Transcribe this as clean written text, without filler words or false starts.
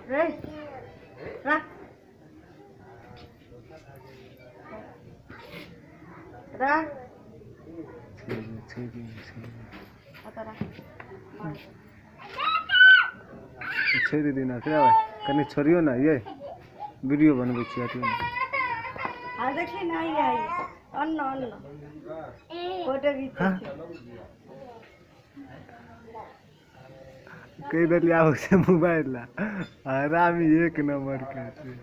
रे रा रा छोरी दिन कनी छोड़ियो ना ये वीडियो बनबै छी अथी हां देखी ना आई अन्न अन्न फोटो खींचे कई देली आबो से मोबाइल ला हरामी एक नंबर के छै